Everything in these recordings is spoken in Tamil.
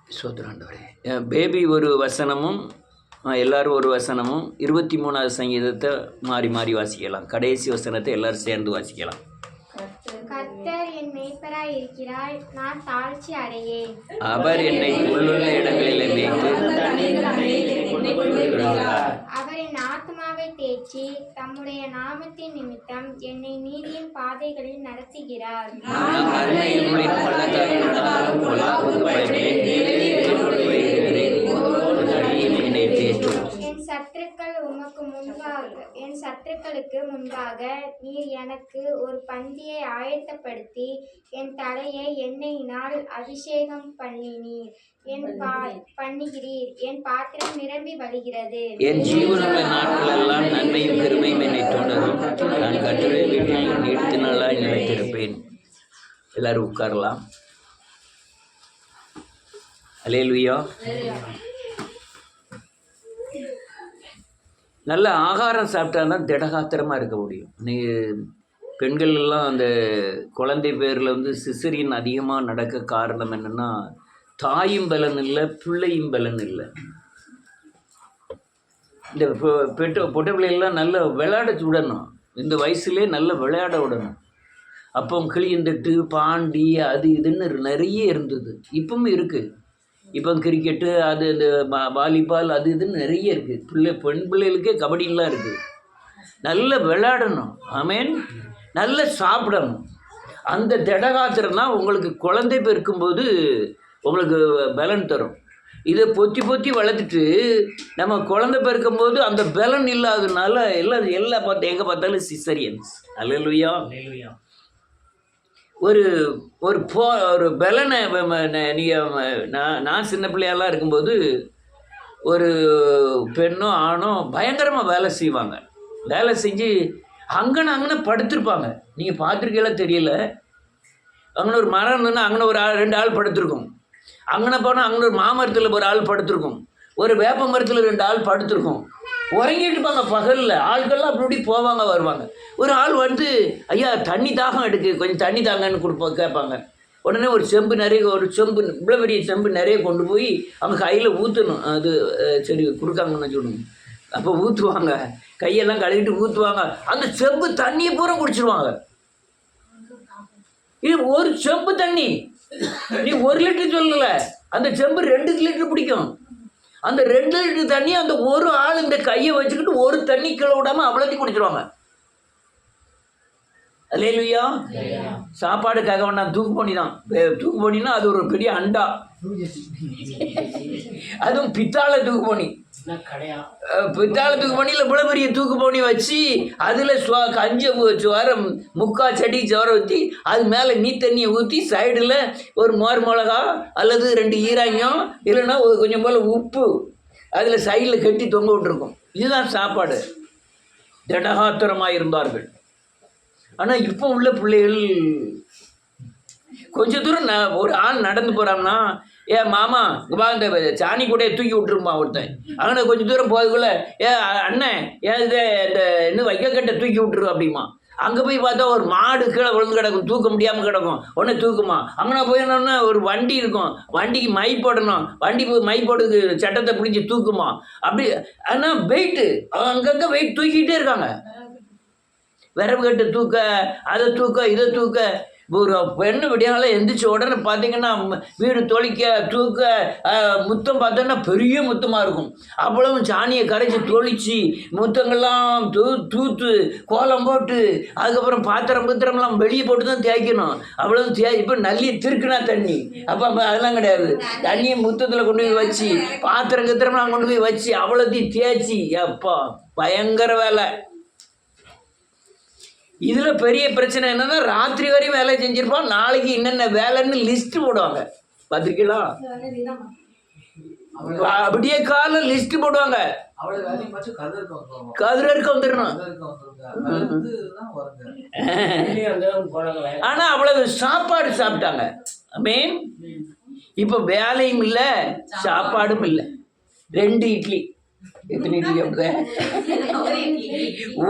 சோதராண்டவரே. பேபி ஒரு வசனமும் எல்லாரும் ஒரு வசனமும் 23வது சங்கீதத்தை மாறி மாறி வாசிக்கலாம். கடைசி வசனத்தை எல்லாரும் சேர்ந்து வாசிக்கலாம். கர்த்தர் என் மேய்ப்பராய் இருக்கிறார், நான் தாழ்ச்சி அடையேன். அவர் என்னை புல்லுள்ள இடங்களில் மேய்த்து அவர் என் ஆத்மாவை தேற்றி தம்முடைய நாமத்தின் நிமித்தம் என்னை நீதியின் பாதைகளில் நடத்துகிறார். என் சத்துருக்களுக்கு முன்பாக நீர் எனக்கு ஒரு பந்தியை ஆயத்தப்படுத்தி என் தலையை எண்ணெயினால் அபிஷேகம் பண்ணுகிறீர். என் பாத்திரம் நிரம்பி வழிகிறது. என் ஜீவனுள்ள நாட்களெல்லாம் நன்மையும் பெருமையும் என்னை தொடரும். நான் கர்த்தருடைய வீட்டில் நீடித்த நாளாய் நிலைத்திருப்பேன். எல்லாரும் உட்காரலாம். அல்லேலூயா. நல்ல ஆகாரம் சாப்பிட்டா தான் திடகாத்திரமாக இருக்க முடியும். நீ பெண்கள் எல்லாம் அந்த குழந்தை பேரில் சிசரியன் அதிகமாக நடக்க காரணம் என்னென்னா, தாயும் பலன் இல்லை, பிள்ளையும் பலன் இல்லை. இந்த பொட்டை பிள்ளைகள்லாம் நல்லா விளையாட விடணும். இந்த வயசுலேயே நல்லா விளையாட விடணும். அப்போ கிளியந்தட்டு பாண்டி அது இதுன்னு நிறைய இருந்தது. இப்பவும் இருக்குது. இப்போ கிரிக்கெட்டு அது இந்த வாலிபால் அது இதுன்னு நிறைய இருக்குது. பெண் பிள்ளைகளுக்கே கபடிலாம் இருக்குது. நல்லா விளையாடணும். ஆமேன். நல்லா சாப்பிடணும். அந்த திடகாத்திரம் தான் உங்களுக்கு குழந்தை பிறக்கும்போது உங்களுக்கு பலன் தரும். இதை பொத்தி பொத்தி வளர்த்துட்டு நம்ம குழந்தை பிறக்கும்போது அந்த பலன் இல்லாததுனால எல்லாம் எங்கே பார்த்தாலும் சிசரியன்ஸ். அல்லேலூயா. ஒரு பலனை நீங்கள் நான் சின்ன பிள்ளையாலாம் இருக்கும்போது ஒரு பெண்ணோ ஆணோ பயங்கரமாக வேலை செய்வாங்க. வேலை செஞ்சு அங்கன படுத்திருப்பாங்க. நீங்கள் பார்த்துருக்கீங்களா தெரியல. அங்கே ஒரு மரம் இருந்ததுன்னா அங்கே ஒரு 2 ஆள் படுத்திருக்கும். அங்கே போனால் அங்கே ஒரு மாமரத்தில் ஒரு ஆள் படுத்திருக்கும். ஒரு வேப்ப மரத்தில் 2 ஆள் படுத்திருக்கும். உறங்கிட்டு இருப்பாங்க பகலில். ஆட்கள்லாம் அப்படி போவாங்க வருவாங்க. ஒரு ஆள் ஐயா தண்ணி தாகம் எடுக்கு, கொஞ்சம் தண்ணி தாங்கன்னு கேட்பாங்க. உடனே ஒரு செம்பு இவ்வளோ பெரிய செம்பு நிறைய கொண்டு போய் அவங்க கையில் ஊற்றணும். அது சரி கொடுக்காங்கன்னு சொல்லணும். அப்போ ஊற்றுவாங்க. கையெல்லாம் கழுவிட்டு ஊற்றுவாங்க. அந்த செம்பு தண்ணியை பூரா குடிச்சிருவாங்க. இது ஒரு செம்பு தண்ணி. நீ 1 லிட்டர் சொல்லலை, அந்த செம்பு 2 லிட்டர் பிடிக்கும். அந்த 2 லிட்டர் தண்ணி அந்த ஒரு ஆள் இந்த கையை வச்சுக்கிட்டு ஒரு தண்ணி கீழே விடாமல் அவ்வளோத்தையும் குடிச்சிருவாங்க. அல்லேலூயா. சாப்பாடுக்காக வேண்டாம், தூக்கு போனி தான். தூக்கு போனின்னா அது ஒரு பெரிய அண்டா. அதுவும் பித்தாளை தூக்கு போனி. பித்தாளை தூக்கு போனியில் இவ்வளோ பெரிய தூக்கு போனி வச்சு அதில் கஞ்சி வர 3/4 சட்டி சோறை ஊற்றி அது மேலே நீ தண்ணியை ஊற்றி சைடில் ஒரு மோர் மிளகா அல்லது 2 ஈராங்கம் இல்லைன்னா கொஞ்சம் போல் உப்பு அதில் சைடில் கட்டி தொங்க விட்டுருக்கும். இதுதான் சாப்பாடு. திடகாத்திரமாக இருந்தார்கள். ஆனால் இப்போ உள்ள பிள்ளைகள் கொஞ்சம் தூரம் ஒரு ஆள் நடந்து போகிறாங்கன்னா, மாமா இந்த சாணி கூட தூக்கி விட்டுருமா ஒருத்தன். அங்கே கொஞ்சம் தூரம் போகிறதுக்குள்ள அண்ணன் இது இந்த இன்னும் வைக்கக்கட்டை தூக்கி விட்டுரு அப்படிமா. அங்கே போய் பார்த்தா ஒரு மாடு கீழே விழுந்து கிடக்கும், தூக்க முடியாமல் கிடக்கும். உடனே தூக்குமா. அங்கே போயிடணுன்னா ஒரு வண்டி இருக்கும், வண்டிக்கு மை போடணும். வண்டி மை போடுறதுக்கு சட்டத்தை பிடிச்சி தூக்குமா. அப்படி ஆனால் வெயிட்டு அங்கங்கே வெயிட் தூக்கிட்டே இருக்காங்க. விரவு கட்டு தூக்க, அதை தூக்க, இதை தூக்க. ஒரு பெண்ணு விடியால எந்திரிச்ச உடனே பார்த்தீங்கன்னா வீடு தொளிக்க தூக்க முத்தம் பார்த்தோன்னா பெரிய முத்தமாக இருக்கும். அவ்வளவு சாணியை கரைச்சி தொளிச்சு முத்தங்கள்லாம் தூத்து கோலம் போட்டு அதுக்கப்புறம் பாத்திரம்லாம் வெளியே போட்டு தான் தேய்க்கணும். அவ்வளவு இப்போ நல்லி திருக்குனா தண்ணி. அப்போ அதெல்லாம் கிடையாது. தண்ணியை முத்தத்தில் கொண்டு போய் வச்சு பாத்திரம்லாம் கொண்டு போய் வச்சு அவ்வளோத்தையும் தேய்ச்சி அப்பா பயங்கர வேலை. இதில் பெரிய பிரச்சனை என்னன்னா, ராத்திரி வரையும் வேலை செஞ்சிருப்பான். நாளைக்கு என்னென்ன வேலைன்னு லிஸ்ட்டு போடுவாங்க. பார்த்துருக்கீங்களா? அப்படியே காலம் லிஸ்ட்டு போடுவாங்க. கதிரருக்கு வந்துடணும். ஆனால் அவ்வளவு சாப்பாடு சாப்பிட்டாங்க. மீன் இப்போ வேலையும் இல்லை, சாப்பாடும் இல்லை. 2 இட்லி எத்தனை இட்லி சாப்பிடுத?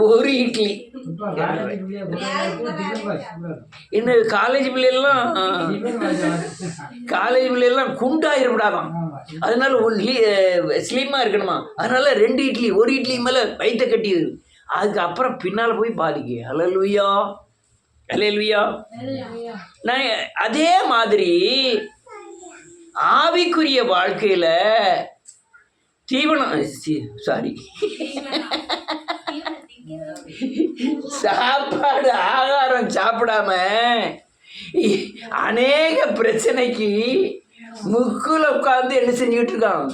ஒரு இட்லி. இன்னும் காலேஜ் பிள்ளைலாம் குண்டாயிருப்படாதான், அதனால ஸ்லிம்மாக இருக்கணுமா, அதனால 2 இட்லி, ஒரு இட்லி மேலே வயிற்ற கட்டிடுது. அதுக்கப்புறம் பின்னால் போய் பாதிக்கு. அல்லேலூயா, அல்லேலூயா. நான் அதே மாதிரி ஆவிக்குரிய வாழ்க்கையில் தீவனம் சாப்பாடு ஆகாரம் சாப்பிடாம அநேக பிரச்சனைக்கு முக்குல உட்கார்ந்து என்ன செஞ்சுக்கிட்டு இருக்கான்,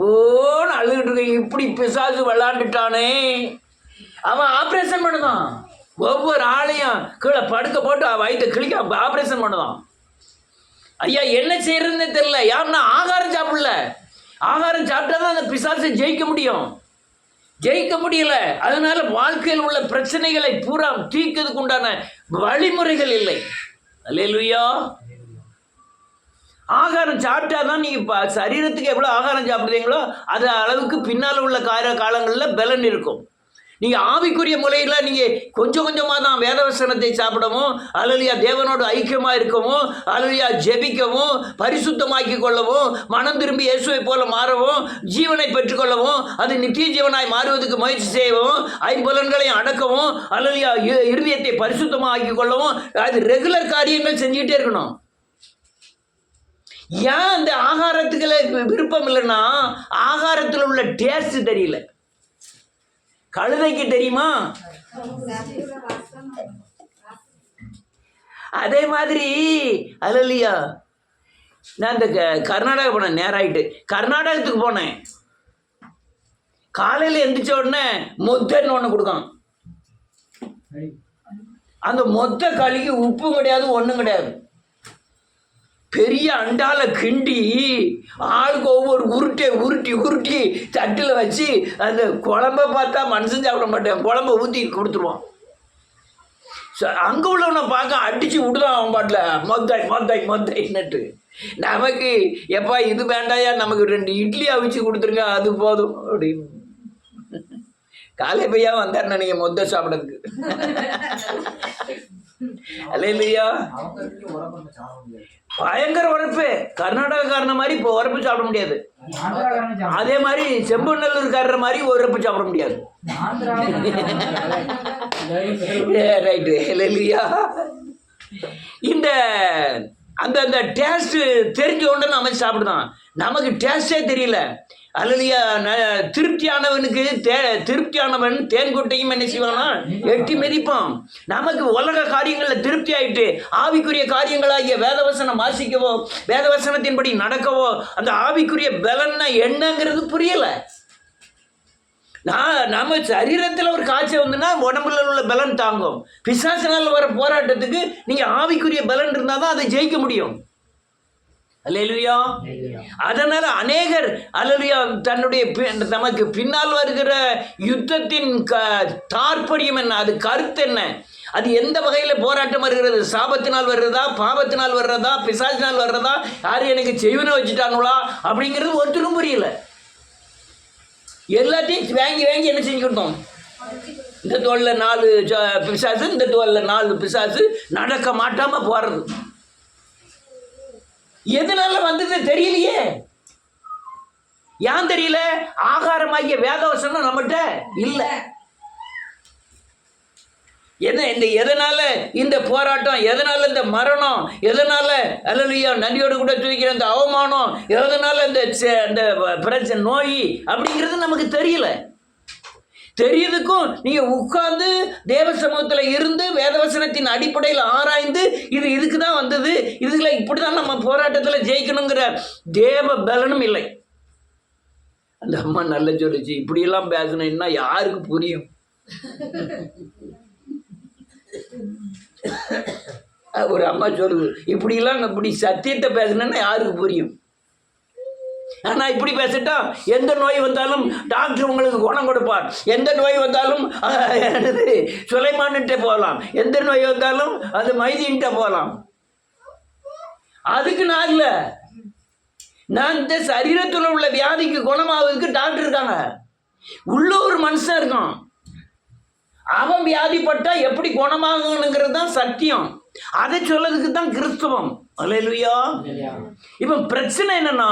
ஓன்னு அழுதுகிட்டு இருக்கான். இப்படி பிசாசு விளாண்டுட்டானே, அவன் ஆப்ரேஷன் பண்ணுதான். ஒவ்வொரு ஆளையும் கீழே படுக்க போட்டு வயிற்ற கிளிக்க ஆப்ரேஷன் பண்ணுதான். ஐயா என்ன செய்யறதுன்னு தெரியல. யாருன்னா ஆகாரம் சாப்பிடல. ஆகாரம் சாப்பிட்டா தான் அந்த பிசாசை ஜெயிக்க முடியும். ஜெயிக்க முடியல. அதனால வாழ்க்கையில் உள்ள பிரச்சனைகளை பூரா தீர்க்கிறதுக்கு உண்டான வழிமுறைகள் இல்லை. அல்லேலூயா. ஆகாரம் சாப்பிட்டா தான் நீங்கள் சரீரத்துக்கு எவ்வளோ ஆகாரம் சாப்பிடுறீங்களோ அது அளவுக்கு பின்னால் உள்ள காலங்களில் பலன் இருக்கும். நீங்கள் ஆவிக்குரிய முறையில் நீங்கள் கொஞ்சம் கொஞ்சமாக தான் வேதவசனத்தை சாப்பிடவும், அல்லேலூயா, தேவனோடு ஐக்கியமாக இருக்கவும், அல்லேலூயா, ஜெபிக்கவும், பரிசுத்தமாக்கி கொள்ளவும், மனம் திரும்பி இயேசுவை போல மாறவும், ஜீவனை பெற்றுக்கொள்ளவும், அது நித்திய ஜீவனாய் மாறுவதற்கு முயற்சி செய்யவும், ஐம்புலன்களையும் அடக்கவும், அல்லேலூயா, இருதயத்தை பரிசுத்தமாக ஆக்கி கொள்ளவும், அது ரெகுலர் காரியங்கள் செஞ்சுக்கிட்டே இருக்கணும். ஏன் அந்த ஆகாரத்துக்கு விருப்பம் இல்லைன்னா ஆகாரத்தில் உள்ள டேஸ்ட் தெரியல. கழுதைக்கு தெரியுமா? அதே மாதிரி அல்லேலூயா, நான் இந்த கர்நாடகா போனேன். நேராயிட்டு கர்நாடகத்துக்கு போனேன். காலையில் எந்திரிச்ச உடனே மொத்தன்னு ஒன்று கொடுக்கான். அந்த மொத்த களிக்கு உப்பும் கிடையாது, ஒன்றும் கிடையாது. பெரிய அண்டால கிண்டி ஆளுக்கு ஒவ்வொரு உருட்டி தட்டில் வச்சு அந்த குழம்ப பார்த்தா மனுஷன் சாப்பிட மாட்டேன், குழம்ப ஊற்றி கொடுத்துருவான். அங்கே உள்ளவனை பார்க்க அடித்து விடுதான் அவன் பாட்டில் மொத்தைன்னுட்டு. நமக்கு எப்பா இது வேண்டாயா, நமக்கு 2 இட்லி அவிச்சு கொடுத்துருங்க, அது போதும் அப்படின்னு. காலை பையா வந்தார் நினைக்க மொத்த சாப்பிட்றதுக்கு. அல்லேலூயா. பயங்கர உரப்பு. கர்நாடகக்காரன மாதிரி இப்போ உரப்பு சாப்பிட முடியாது. அதே மாதிரி செம்பநல்லூர்காரர மாதிரி உரப்பு சாப்பிட முடியாது. ரைட்டு. அல்லேலூயா. இந்த அந்த அந்த டேஸ்ட்டு தெரிஞ்ச உடனே நம்ம சாப்பிடுதான். நமக்கு டேஸ்டே தெரியல. அல்லேலூயா. திருப்தியானவன் தேன்கொட்டையும் என்ன செய்வானா எட்டி மிதிப்பான். நமக்கு உலக காரியங்களில் திருப்தி ஆயிட்டு ஆவிக்குரிய காரியங்களாகிய வேதவசனம் வாசிக்கவோ, வேதவசனத்தின்படி நடக்கவோ, அந்த ஆவிக்குரிய பலன்னா என்னங்கிறது புரியல. நம்ம சரீரத்தில் ஒரு காய்ச்சல் வந்துன்னா உடம்புல உள்ள பலன் தாங்கும். பிசாசினால் வர போராட்டத்துக்கு நீங்கள் ஆவிக்குரிய பலன் இருந்தால் தான் அதை ஜெயிக்க முடியும். அல்லேலூயா. அதனால அநேகர் அல்லேலூயா தன்னுடைய நமக்கு பின்னால் வருகிற யுத்தத்தின் தாற்பயம் என்ன, அது கருத்து என்ன, அது எந்த வகையில் போராட்டம் வருகிறது, சாபத்தினால் வர்றதா, பாவத்தினால் வர்றதா, பிசாசினால் வர்றதா, யாரும் எனக்கு செய்வனை வச்சுட்டாங்களா அப்படிங்கிறது ஒருத்தரும் புரியல. எல்லாத்தையும் வாங்கி என்ன செஞ்சுக்கிட்டோம். இந்த தோளில் 4 பிசாசு, இந்த தோளில் 4 பிசாசு, நடக்க மாட்டாமல் போகிறது. எதனால வந்தது தெரியலையே. ஏன் தெரியல? ஆகாரமாகிய வேதவசனம் நம்மகிட்ட இல்ல. என்ன எதனால இந்த போராட்டம், எதனால இந்த மரணம், எதனால அல்லேலூயா நன்றியோடு கூட துதிக்கிற இந்த அவமானம், எதனால இந்த பிரச்சனை நோய் அப்படிங்கிறது நமக்கு தெரியல. தெரியறதுக்கும் நீங்கள் உட்கார்ந்து தேவ சமூகத்தில் இருந்து வேதவசனத்தின் அடிப்படையில் ஆராய்ந்து இதுக்கு தான் வந்தது, இதுல இப்படி தான் நம்ம போராட்டத்தில் ஜெயிக்கணுங்கிற தேவ பலனும் இல்லை. அந்த அம்மா நல்ல சொல்லிச்சு, இப்படியெல்லாம் பேசணும்னா யாருக்கு புரியும்? ஒரு அம்மா சொல்லுது, இப்படி சத்தியத்தை பேசணும்னா யாருக்கு புரியும்? ஆனால் இப்படி பேசிட்டா எந்த நோய் வந்தாலும் டாக்டர் உங்களுக்கு குணம் கொடுப்பார். எந்த நோய் வந்தாலும் சுலைமான்கிட்ட போகலாம். எந்த நோய் வந்தாலும் அது மைதீன்கிட்ட போகலாம். அதுக்கு நான் இல்லை. நான் இந்த சரீரத்தில் உள்ள வியாதிக்கு குணமாவதுக்கு டாக்டர் இருக்காங்க. உள்ள ஒரு மனுஷன் இருக்கான், அவன் வியாதிப்பட்டா எப்படி குணமாகணுங்கிறது தான் சத்தியம். அதை சொல்லதுக்கு தான் கிறிஸ்தவம். அல்லேலூயா. இப்போ பிரச்சனை என்னன்னா,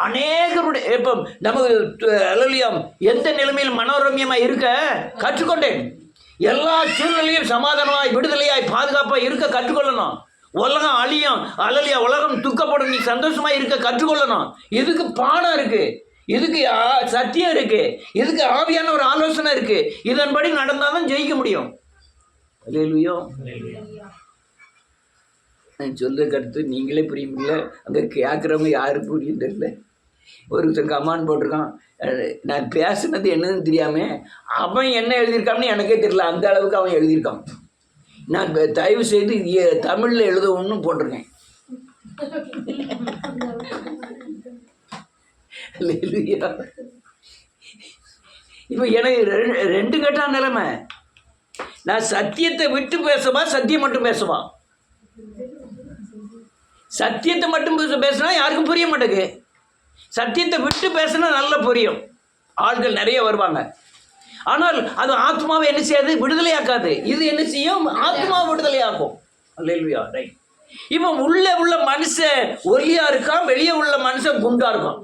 அநேகருடைய இப்போ நமக்கு அல்லேலூயா எந்த நிலைமையில் மனோரம்யமாக இருக்க கற்றுக்கொண்டேன். எல்லா சூழ்நிலையும் சமாதானமாய் விடுதலையாய் பாதுகாப்பாக இருக்க கற்றுக்கொள்ளணும். உலகம் அழியும், அல்லேலூயா, உலகம் துக்கப்படும், நீ சந்தோஷமாக இருக்க கற்றுக்கொள்ளணும். இதுக்கு பாடம் இருக்கு, இதுக்கு சத்தியம் இருக்கு, இதுக்கு ஆவியான ஒரு ஆலோசனை இருக்கு. இதன்படி நடந்தால் தான் ஜெயிக்க முடியும். அல்லேலூயா. நான் சொல்ற கருத்து நீங்களே புரியுமில்ல, அங்கே கேட்குறவங்க யாரும் புரியும் தெரியல. ஒருத்தன் கமான் போட்டிருக்கான், நான் பேசுனது என்னன்னு தெரியாமல் அவன் என்ன எழுதியிருக்கான்னு எனக்கே தெரியல, அந்த அளவுக்கு அவன் எழுதியிருக்கான். நான் தயவு செய்து தமிழில் எழுதவும்னு போட்டிருக்கேன். இப்போ எனக்கு ரெண்டு கட்டான நிலைமை. நான் சத்தியத்தை விட்டு பேசவா, சத்தியம் மட்டும் பேசவா? சத்தியத்தை மட்டும் பேசினா யாருக்கும் புரிய மாட்டேங்குது. சத்தியத்தை விட்டு பேசினா நல்லா புரியும், ஆட்கள் நிறைய வருவாங்க. ஆனால் அது ஆத்மாவை என்ன செய்யாது? விடுதலையாக்காது. இது என்ன செய்யும்? ஆத்மாவை விடுதலையாக்கும். அல்லேலூயா. ரைட். இப்போ உள்ள மனுஷன் ஒல்லியா இருக்கான், வெளியே உள்ள மனுஷன் குண்டா இருக்கான்.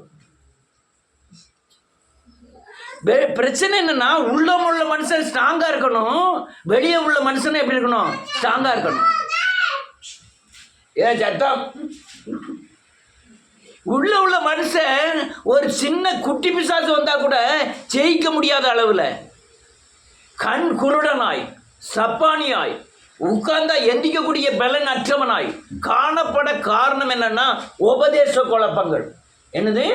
பிரச்சனை என்னன்னா, உள்ள மனுஷன் ஸ்ட்ராங்கா இருக்கணும், வெளியே உள்ள மனுஷன் எப்படி இருக்கணும்? ஸ்ட்ராங்கா இருக்கணும். ஏன் சத்தம்? உள்ள மனுஷன் ஒரு சின்ன குட்டி பிசாசு வந்தா கூட ஜெயிக்க முடியாத அளவில் கண் குருடனாய், சப்பானியாய், உட்கார்ந்தா எந்திக்கக்கூடிய பலன் அற்றவனாய் காணப்பட காரணம் என்னன்னா உபதேச குழப்பங்கள். என்னது?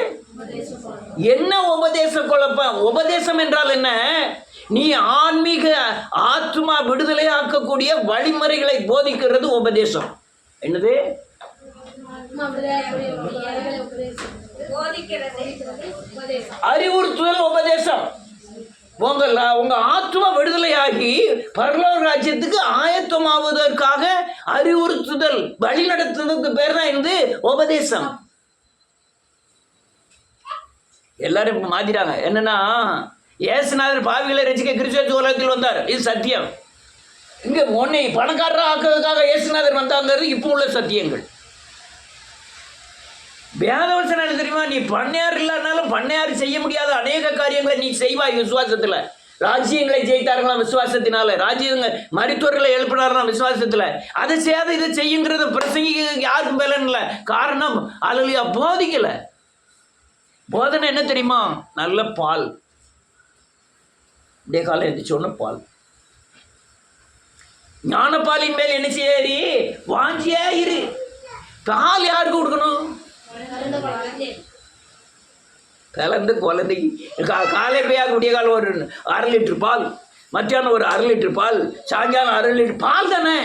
என்ன உபதேச குழப்பம்? உபதேசம் என்றால் என்ன? நீ ஆன்மீக ஆத்மா விடுதலை ஆக்கக்கூடிய வழிமுறைகளை போதிக்கிறது உபதேசம். என்னது? அறிவுறுத்துதல் உபதேசம். உங்க ஆத்மா விடுதலையாகி பரலோக ராஜ்யத்துக்கு ஆயத்தமாவதற்காக அறிவுறுத்துதல், வழி நடத்துறதுக்கு பேர் தான் இந்த உபதேசம். எல்லாரும் இப்போ மாத்திட்டாங்க. என்னன்னா, இயேசுநாதர் பாவிகளை ரசிக்க கிறிஸ்துவ உலகத்தில் வந்தார், இது சத்தியம். இங்க உன்னை பணக்காரராக ஆக்குவதற்காக இயேசுநாதர் வந்தாங்கிறது இப்போ உள்ள சத்தியங்கள். வேதவசனம் என்ன தெரியுமா? நீ பண்ணையார் இல்லாதனாலும் பண்ணையார் செய்ய முடியாத அநேக காரியங்களை நீ செய்வாய் விசுவாசத்தில். ராஜ்யங்களை ஜெயித்தார்களாம் விசுவாசத்தினால, ராஜ்யங்கள் மருத்துவர்களை எழுப்பினார்களாம் விசுவாசத்தில். அதை செய்யாத இதை செய்யுங்கிறத பிரசங்கிக்க யாருக்கும் பலன் இல்லை. காரணம், அல்லேலூயா, போதிக்கல. போதனை என்ன தெரியுமா? நல்ல பால், இதே காலம் எழுந்திரிச்சோன்னு பால். ஞானப்பாலின் மேல் என்ன செய்யாரி? வாஞ்சியா இரு. பால் யாருக்கு கொடுக்கணும்? பிறந்த குழந்தைக்கு. காலை போயா கூடிய காலம் ஒரு 1/2 லிட்டர் பால், மத்தியானம் ஒரு 1/2 லிட்டர் பால், சாயங்காலம் 1/2 லிட்டர் பால் தானே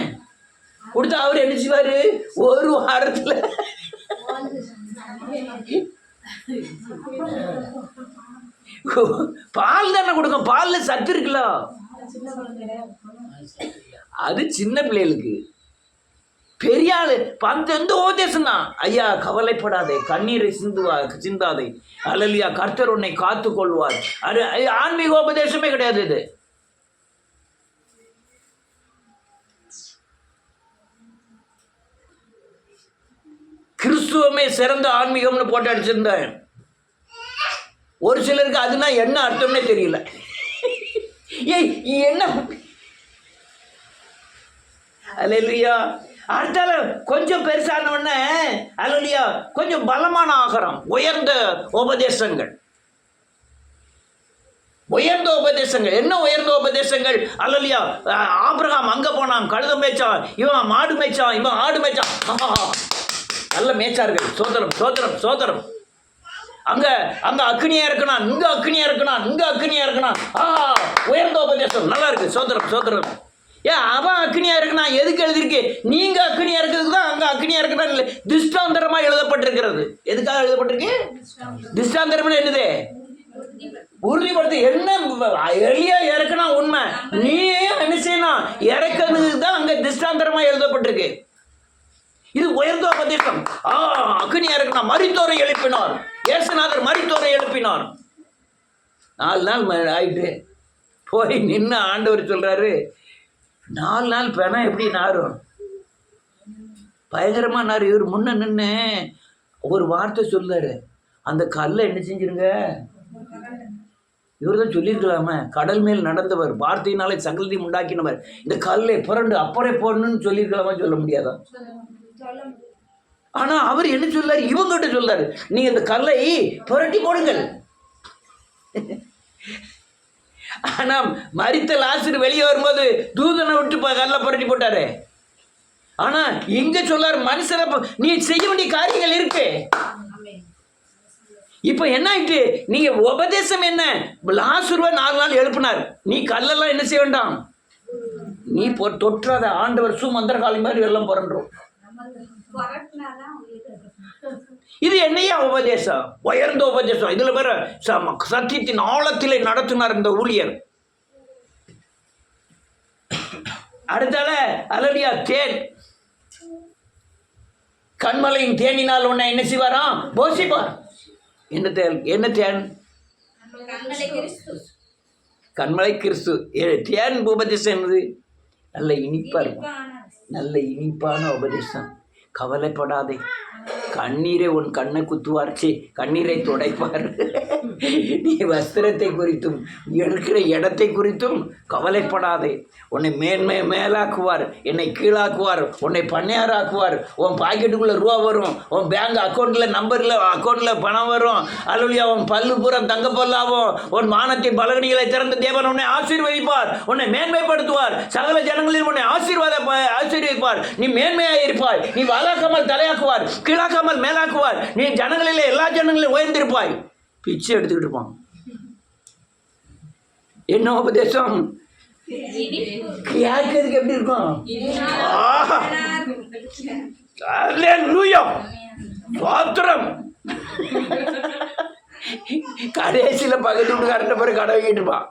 கொடுத்தா அவர் என்ன செய்வார்? ஒரு வாரத்தில் பால் தானே கொடுக்கும். பாலில் சத்து இருக்குல்ல. அது சின்ன பிள்ளைகளுக்கு. பெரிய ஆளு எந்த உபதேசம் தான். ஐயா கவலைப்படாதே, கண்ணீரை சிந்தாதே, அல்லேலூயா, கர்த்தர் உன்னை காத்து கொள்வார். அது ஆன்மீக உபதேசமே கிடையாது. இது கிறிஸ்துவமே சிறந்த ஆன்மீகம்னு போட்டு அடிச்சிருந்தேன். ஒரு சிலருக்கு அதுனா என்ன அர்த்தம்னே தெரியல. ஏய் என்ன? அல்லேலூயா. அடுத்தால கொஞ்சம் பெருசான உடனே அல்லேலூயா கொஞ்சம் பலமான ஆகாரம், உயர்ந்த உபதேசங்கள். உயர்ந்த உபதேசங்கள் என்ன? உயர்ந்த உபதேசங்கள். அல்லேலூயா, ஆபிரகாம் அங்க போனான், கழுத மேய்ச்சான், இவன் மாடு மேய்ச்சான், இவன் ஆடு மேய்ச்சான். நல்ல மேய்ச்சார்கள். சோதரம் சோதரம் சோதரம். அங்க அங்க அக்னியா இருக்கணும், இங்க அக்னியா இருக்கணும், இங்க அக்னியா இருக்கணும். உயர்ந்த உபதேசம் நல்லா இருக்கு. சோதரம் சோதரம். ஏன் அவன் அக்னியா இருக்கணும்? எதுக்கு எழுதியிருக்கு? நீங்க அக்னியா இருக்கிறதுக்கு தான் அங்க அக்னியா இருக்கணும். இல்லை, திஷ்டாந்தரமா எழுதப்பட்டிருக்கிறது. எதுக்காக எழுதப்பட்டிருக்கு? திஷ்டாந்தரம் என்னது? உறுதிப்படுத்து. என்ன எளியா இறக்கணும் உண்மை. நீயே என்ன செய்யணும்? இறக்கிறதுக்கு தான் அங்க திஷ்டாந்தரமா எழுதப்பட்டிருக்கு. இது உயர்ந்த உபதேசம். அக்னியா இருக்கணும். மரித்தோரை எழுப்பினார். இயேசுநாதர் மரித்தோரை எழுப்பினார். 4 நாள் ஆயிட்டு போய் நின்று ஆண்டவர் சொல்கிறாரு, 4 நாள் பெணம் எப்படி நாரும்? பயங்கரமாக நார். இவர் முன்ன நின்று ஒரு வார்த்தை சொல்றாரு, அந்த கல்லை என்ன செஞ்சிருங்க. இவர் தான் சொல்லியிருக்கலாமே, கடல் மேல் நடந்தவர், வார்த்தையினாலே சகலத்தையும் உண்டாக்கினவர், இந்த கல்லை புரண்டு அப்புறம் போடணும்னு சொல்லியிருக்கலாமா? சொல்ல முடியாதா? ஆனா அவர் என்ன சொல்லாரு, இவங்கிட்ட சொல்லாரு, நீங்க இந்த கல்லை புரட்டி போடுங்கள். ஆனா மரித்த லாசரு வெளியே வரும்போது தூதனை விட்டு கல்லை புரட்டி போட்டாரு. ஆனா இங்க சொல்லாரு, மனுஷனை நீ செய்ய வேண்டிய காரியங்கள் இருக்கு. இப்ப என்ன ஆயிட்டு, நீங்க உபதேசம் என்ன, லாசருவை 4 நாள் எழுப்பினார், நீ கல்லெல்லாம் என்ன செய்ய வேண்டாம், நீ தொற்றாத. ஆண்டவர் மந்திர காலம் மாதிரி எல்லாம் புரண்டுரும். இது என்னையா உபதேசம், உயர்ந்த உபதேசம். இதுல வேற சத்தியத்தின் ஆழத்திலே நடத்தினார் இந்த ஊழியர். அடுத்தால அலலியா தேன், கண்மலையின் தேனினால் உன்னை என்ன செய்வாராம், போஷிப்பார். என்ன தேன்? என்ன தேன்? கண்மலை கிறிஸ்து. தேன் உபதேசம் என்னது? நல்ல இனிப்பா இருக்கும், நல்ல இனிப்பான உபதேசம். கவலைப்படாதே, கண்ணீரை உன் கண்ணை குத்துவார், கண்ணீரை துடைப்பார். நீ வஸ்திரத்தை குறித்தும் இருக்கிற இடத்தை குறித்தும் கவலைப்படாதே. உன்னை மேலாக்குவார், என்னை கீழாக்குவார், உன்னை பண்ணையாராக்குவார். உன் பாக்கெட்டுக்குள்ளே ரூபா வரும், உன் பேங்க் அக்கௌண்ட்டில் பணம் வரும். அல்லையா, உன் பல்லு பூரம் தங்க பல்லாகும். உன் மானத்தின் பலகணிகளை திறந்த தேவன் உன்னை ஆசீர்வதிப்பார், உன்னை மேன்மைப்படுத்துவார். சகல ஜனங்களில் உன்னை ஆசீர்வதிப்பார். நீ மேன்மையாக இருப்பாய். நீ வாழாக்காமல் தலையாக்குவார், கீழாக்காமல் மேலாக்குவார். நீ ஜனங்களிலே எல்லா ஜனங்களிலும் உயர்ந்திருப்பாய். பிச்சை எடுத்துக்கிட்டு இருப்பான். என்ன உபதேசம் கேட்கறதுக்கு எப்படி இருக்கும்? கடைசியில பக்கத்து வீட்டுக்காரன் பிறகு கடை வைக்கிட்டு இருப்பான்.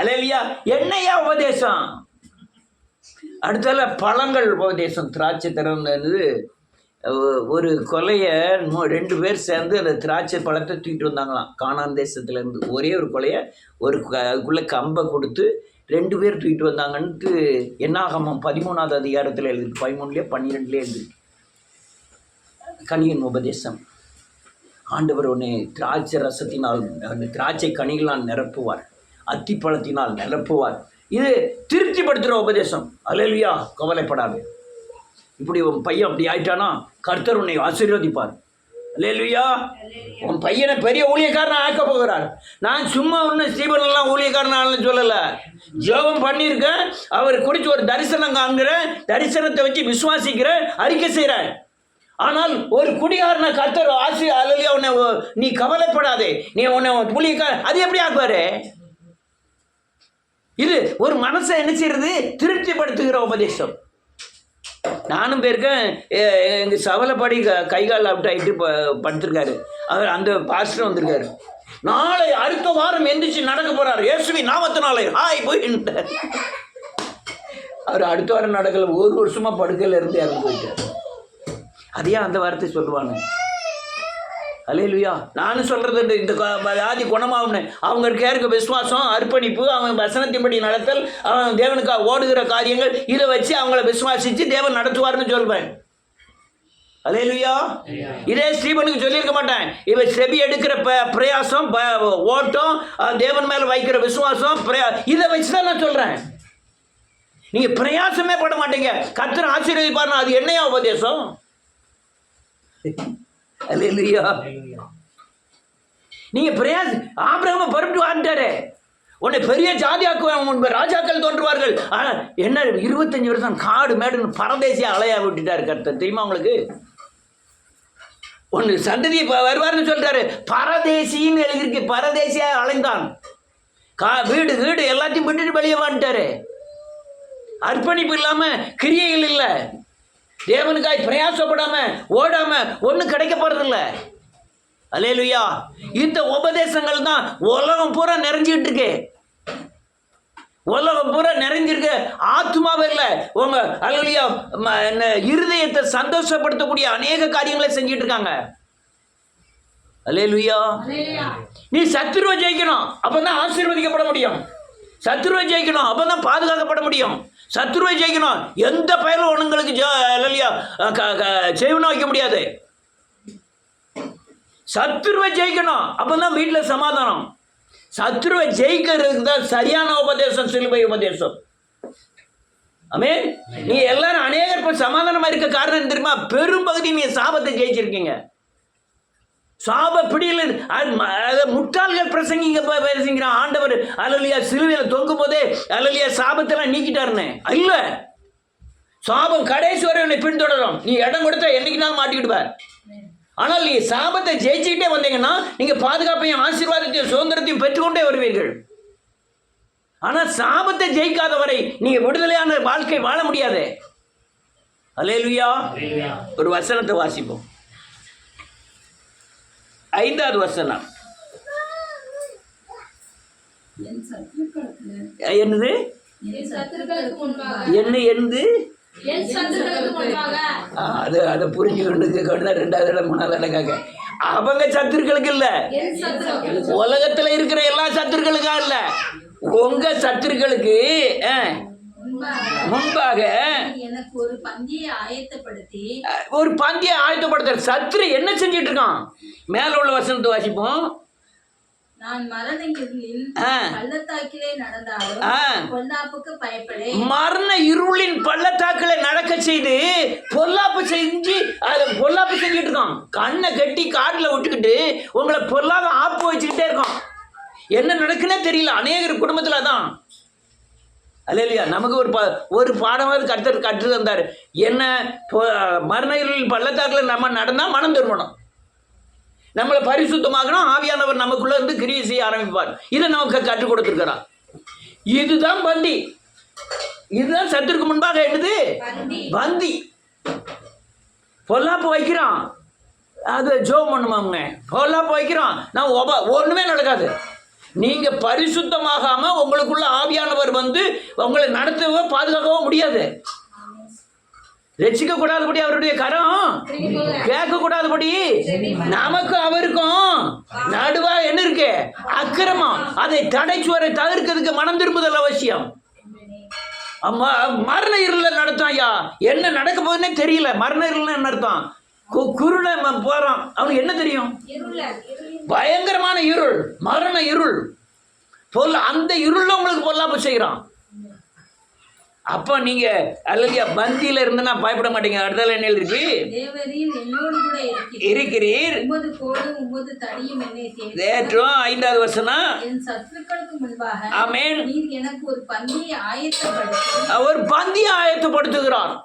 அல்லேலூயா. என்னையா உபதேசம்? அடுத்தால பழங்கள் உபதேசம். திராட்சை திறந்தது. ஒரு கொலையை 2 பேர் சேர்ந்து அந்த திராட்சை பழத்தை தூக்கிட்டு வந்தாங்களாம் கானான் தேசத்துலேருந்து. ஒரே ஒரு கொலையை அதுக்குள்ளே கம்பை கொடுத்து 2 பேர் தூக்கிட்டு வந்தாங்கன்ட்டு என்னாகமம் 13ஆவது அதிகாரத்தில் எழுதிருக்கு, 13 12 எழுதிருக்கு. கனியின் உபதேசம். ஆண்டவர் உன்னை திராட்சை ரசத்தினால், திராட்சை கனிகளால் நிரப்புவார், அத்திப்பழத்தினால் நிரப்புவார். இது திருப்திப்படுத்துகிற உபதேசம். அல்லேலூயா. கவலைப்படாது. இப்படி உன் பையன் அப்படி ஆயிட்டானா கர்த்தர் உன்னை ஆசீர்வதிப்பார். அல்லேலூயா. உன் பையனை பெரிய ஊழியக்காரனை ஆக்க போகிறார். நான் சும்மா ஒன்றும் ஸ்டீபன்லாம் ஊழியக்காரனாலும் சொல்லலை, ஜெபம் பண்ணியிருக்கேன். அவர் குறித்து ஒரு தரிசனம் காண்கிறேன், தரிசனத்தை வச்சு விசுவாசிக்கிறேன், அறிக்கை செய்கிறேன். ஆனால் ஒரு குடிகாரனை கர்த்தர் அல்லேலூயா உன்னை, நீ கவலைப்படாதே, நீ உன்னை ஊழியக்காரன், அது எப்படி ஆக்குவாரு? இது ஒரு மனசை என்ன செய்யறது, திருப்திப்படுத்துகிற உபதேசம். நானும் போயிருக்கேன். எங்கள் சவலைப்பாடி கைகால் அவுட் ஆகிட்டு படுத்திருக்காரு. அவர் அந்த பாஸ்டர் வந்திருக்காரு. நாளை அடுத்த வாரம் எந்திரிச்சு நடக்க போறாரு இயேசுவி நாமத்தினாலே ஹாய் போயிட்டார். அவர் அடுத்த வாரம் நடக்கல, 1 வருஷமா படுக்கையில் இருந்து இறந்து போயிட்டார். அதையா அந்த வார்த்தை சொல்லுவாங்க. அல்லேலூயா. நானும் சொல்கிறது இந்த வியாதி குணமாகும்னு. அவங்களுக்கு இருக்க விசுவாசம், அர்ப்பணிப்பு, அவங்க வசனத்தின்படி நடத்தல், அவன் தேவனுக்காக ஓடுகிற காரியங்கள், இதை வச்சு அவங்கள விசுவாசித்து தேவன் நடத்துவார்னு சொல்வேன். அல்லேலூயா. இதே ஸ்டீபனுக்கு சொல்லியிருக்க மாட்டேன். இவன் செவி எடுக்கிற பிரயாசம், ஓட்டம், தேவன் மேலே வைக்கிற விசுவாசம், இதை வச்சு தான் நான் சொல்கிறேன். நீங்கள் பிரயாசமே பட மாட்டீங்க, கர்த்தர் ஆசீர்வதிப்பார்னா அது என்னையா உபதேசம்? அல்லேலூயா. நீங்க பிரயாச ஆபிரகாமை பரப்பிட்டு வாழ்ந்தாரு, உன்னை பெரிய ஜாதியாக்குவான், ராஜாக்கள் தோன்றுவார்கள். ஆனா என்ன 25 வருஷம் காடு மேடுன்னு பரதேசியா அலையா விட்டுட்டாரு கர்த்தர். தெரியுமா உங்களுக்கு? ஒன்று சந்ததி வருவார்னு சொல்றாரு, பரதேசின்னு எழுதிருக்கு. பரதேசியா அலைந்தான், வீடு வீடு எல்லாத்தையும் விட்டுட்டு வெளியே வந்துட்டாரு. அர்ப்பணிப்பு இல்லாம, கிரியைகள் இல்லை, தேவனுக்காய் பிரயாசப்படாம ஓடாம ஒன்றும் கிடைக்க போறதில்ல. அல்லேலூயா. இந்த உபதேசங்கள் தான் உலகம் பூரா நிறைஞ்சிட்டு இருக்கு. உலகம் பூரா நிறைஞ்சிருக்கு. ஆத்மாவே இல்லை, உங்க அல்லேலூயா இருதயத்தை சந்தோஷப்படுத்தக்கூடிய அநேக காரியங்களை செஞ்சிட்டு இருக்காங்க. அல்லேலூயா. நீ சத்துருவை ஜெயிக்கணும், அப்பதான் ஆசீர்வதிக்கப்பட முடியும். சத்துருவை ஜெயிக்கணும், அப்பதான் பாதுகாக்கப்பட முடியும். சத்துருவை ஜெயிக்கணும், எந்த பயலும் உங்களுக்கு இல்லையா செய்வன வைக்க முடியாது. சத்துருவை ஜெயிக்கணும், அப்பதான் வீட்டில் சமாதானம். சத்துருவை ஜெயிக்கிறதுக்கு தான் சரியான உபதேசம் சிலுவை உபதேசம். ஆமென். நீ எல்லாரும் அநேகர் இப்ப சமாதானமா இருக்க காரணம் தெரியுமா? பெரும்பகுதி நீ சாபத்தை ஜெயிச்சிருக்கீங்க. சாப பிடியில் முட்டாள்கள் பிரசங்கிங்க பேசுகிறான். ஆண்டவர் அல்லையா சிலுவையில் தொங்கும் போதே அல்லையா சாபத்தெல்லாம் நீக்கிட்டாருன்னு இல்ல. சாபம் கடைசி வரை உன்னை பின்தொடரும். நீ இடம் கொடுத்தா என்னைக்குனாலும் மாட்டிக்கிடுவ. ஆனால் நீ சாபத்தை ஜெயிச்சுக்கிட்டே வந்தீங்கன்னா நீங்க பாதுகாப்பையும் ஆசீர்வாதத்தையும் சுதந்திரத்தையும் பெற்றுக்கொண்டே வருவீர்கள். ஆனா சாபத்தை ஜெயிக்காத வரை நீங்க விடுதலையான வாழ்க்கை வாழ முடியாது. அல்லேலூயா. ஒரு வசனத்தை வாசிப்போம். 5வது வசனம். என்னது? அதை புரிஞ்சுக்கொண்டு 2வது இடம் 3வது இடக்காக அவங்க சத்துருக்களுக்கு இல்ல, உலகத்துல இருக்கிற எல்லா சத்துருக்களுக்கா இல்ல, உங்க சத்துருக்களுக்கு முன்பாக ஒரு பந்தியை ஆயத்தப்படுத்த சத்துரு என்ன செஞ்சிட்டு இருக்கான்? மேல உள்ள வசனத்தை வாசிப்போம். நான் மரண இருளின் பள்ளத்தாக்கிலே நடந்தாலும் பொல்லாப்புக்கு பயப்படேன். மரண இருளின் பள்ளத்தாக்கிலே நடக்க செய்து பொல்லாப்பு செஞ்சுட்டு இருக்கான். கண்ணை கட்டி காட்டுல விட்டுக்கிட்டு உங்களை பொல்லாத ஆப்பு வச்சுக்கிட்டே இருக்கான். என்ன நடக்குன்னே தெரியல அநேகர் குடும்பத்துல தான். அல்லேலூயா. நமக்கு ஒரு பாடமாவது கற்று தந்தார். என்ன? மரண இருளின் பள்ளத்தாக்கில் நம்ம நடந்தா மனம் திரும்பணும், நம்மளை பரிசுத்தமாகணும், ஆவியானவர் நமக்குள்ள இருந்து கிரியை செய்ய ஆரம்பிப்பார். இதை நமக்கு கற்றுக் கொடுத்துருக்கிறார். இதுதான் பந்தி. இதுதான் சத்துருக்கு முன்பாக என்னது? பந்தி. பொல்லாப்பு வைக்கிறான், அது ஜோம் பண்ணுவாங்க. பொல்லாப்பு வைக்கிறான், நான் ஒண்ணுமே நடக்காது. நீங்க பரிசுத்தமாகாம உங்களுக்குள்ள ஆவியானவர் வந்து உங்களை நடத்தவோ பாதுகாக்கவோ முடியாது. ரட்சிக்க கூடாதபடி அவருடைய கரம் கேட்க கூடாதபடி நமக்கு அவருக்கும் நடுவா என்ன இருக்கு? அக்கிரமம். அதை தடைச்சுவரை தவிர்க்கிறதுக்கு மனம் திரும்புதல் அவசியம். மரண இருள நடத்தான். ஐயா என்ன நடக்க போகுதுன்னே தெரியல. மரண இருள் என்ன அர்த்தம்? குருளை போறான், அவனுக்கு என்ன தெரியும்? பயங்கரமான இருள், மரண இருள். அந்த இருள் உங்களுக்கு பொல்லாப்பு செய்கிறான். அப்ப நீங்க அல்லையா பந்தியில இருந்துன்னா பயப்பட மாட்டீங்க. அடுத்தால என்ன இருக்கு? இருக்கிறீர். 5வது வசனம். ஆமென். ஒரு பந்தியை ஆயத்தப்படுத்துகிறார்.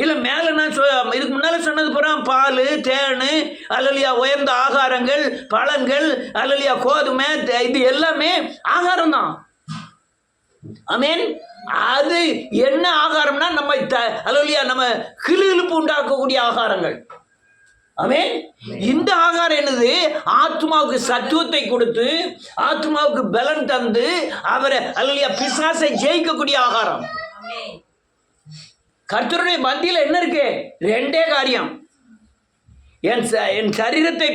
இல்ல மேல நான் இதுக்கு முன்னால சொன்னது புறம் பால், தேனு, அல்லலியா உயர்ந்த ஆகாரங்கள், பழங்கள், அல்லலியா கோதுமை, இது எல்லாமே ஆகாரம் தான். ஆமென். அது என்ன ஆகாரம்னா நம்ம அல்லலியா நம்ம கிளுகிழுப்பு உண்டாக்கக்கூடிய ஆகாரங்கள். ஆமென். இந்த ஆகாரம் என்னது? ஆத்மாவுக்கு சத்துவத்தை கொடுத்து ஆத்மாவுக்கு பலன் தந்து அவரை அல்லலியா பிசாசை ஜெயிக்கக்கூடிய ஆகாரம். கர்த்தருடைய பந்தியில் என்ன இருக்கு? 2 காரியம். என் சரீரத்தை